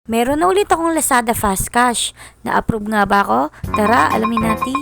Meron na ulit akong Lazada Fast Cash. Na-approve nga ba ako? Tara, alamin natin.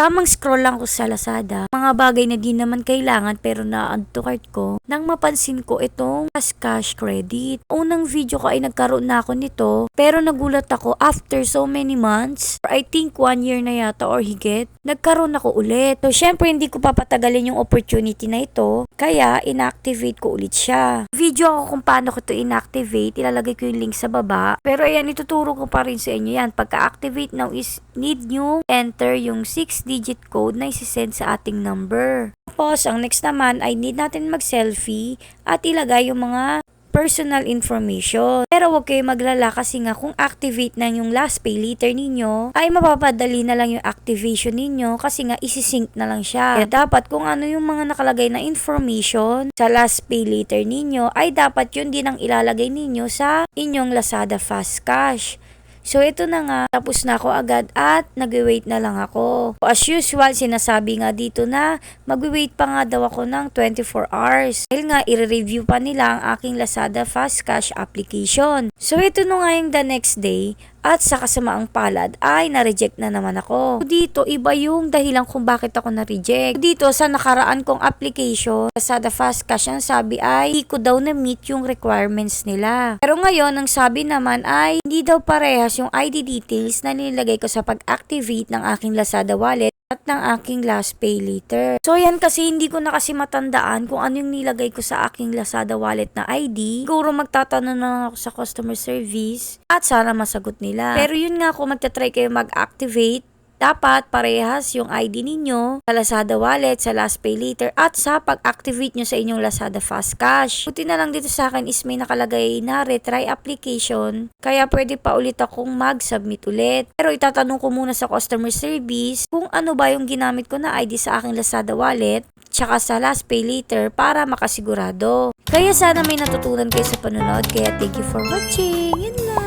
Tamang scroll lang ko sa Lazada. Mga bagay na di naman kailangan pero na-add to cart ko. Nang mapansin ko itong Fast Cash Credit. Unang video ko ay nagkaroon na ako nito. Pero nagulat ako after so many months. I think 1 year na yata or higit. Nagkaroon ako ulit. So syempre hindi ko papatagalin yung opportunity na ito. Kaya inactivate ko ulit siya. Video ako kung paano ko ito inactivate. Ilalagay ko yung link sa baba. Pero ayan, ituturo ko pa rin sa inyo yan. Pagka-activate now is need nyo enter yung 6-digit code na isi-send sa ating number. Tapos, ang next naman ay need natin mag-selfie at ilagay yung mga personal information. Pero huwag kayo maglala kasi nga kung activate na yung last pay later ninyo, ay mapapadali na lang yung activation ninyo kasi nga isi-sync na lang siya. Kaya dapat kung ano yung mga nakalagay na information sa last pay later ninyo, ay dapat yun din ang ilalagay ninyo sa inyong Lazada Fast Cash. So, ito na nga. Tapos na ako agad at nag-wait na lang ako. As usual, sinasabi nga dito na mag-wait pa nga daw ako ng 24 hours. Dahil nga, i-review pa nila ang aking Lazada Fast Cash application. So, ito na nga yung the next day. At sa kasamaang palad ay na-reject na naman ako. Dito, iba yung dahilan kung bakit ako na-reject. Dito, sa nakaraan kong application, Lazada Fast Cash, ang sabi ay hindi ko daw na-meet yung requirements nila. Pero ngayon, ang sabi naman ay hindi daw parehas yung ID details na nilagay ko sa pag-activate ng aking Lazada wallet at ng aking last pay later. So yan kasi hindi ko na kasi matandaan kung ano yung nilagay ko sa aking Lazada wallet na ID. Siguro magtatanong na ako sa customer service at sana masagot nila. Pero yun nga, kung magta-try kayo mag-activate, dapat parehas yung ID ninyo sa Lazada wallet, sa last pay later, at sa pag-activate nyo sa inyong Lazada Fast Cash. Buti na lang dito sa akin is may nakalagay na retry application, kaya pwede pa ulit akong mag-submit ulit. Pero itatanong ko muna sa customer service kung ano ba yung ginamit ko na ID sa aking Lazada wallet, tsaka sa last pay later para makasigurado. Kaya sana may natutunan kayo sa panonood, kaya thank you for watching. Yun lang.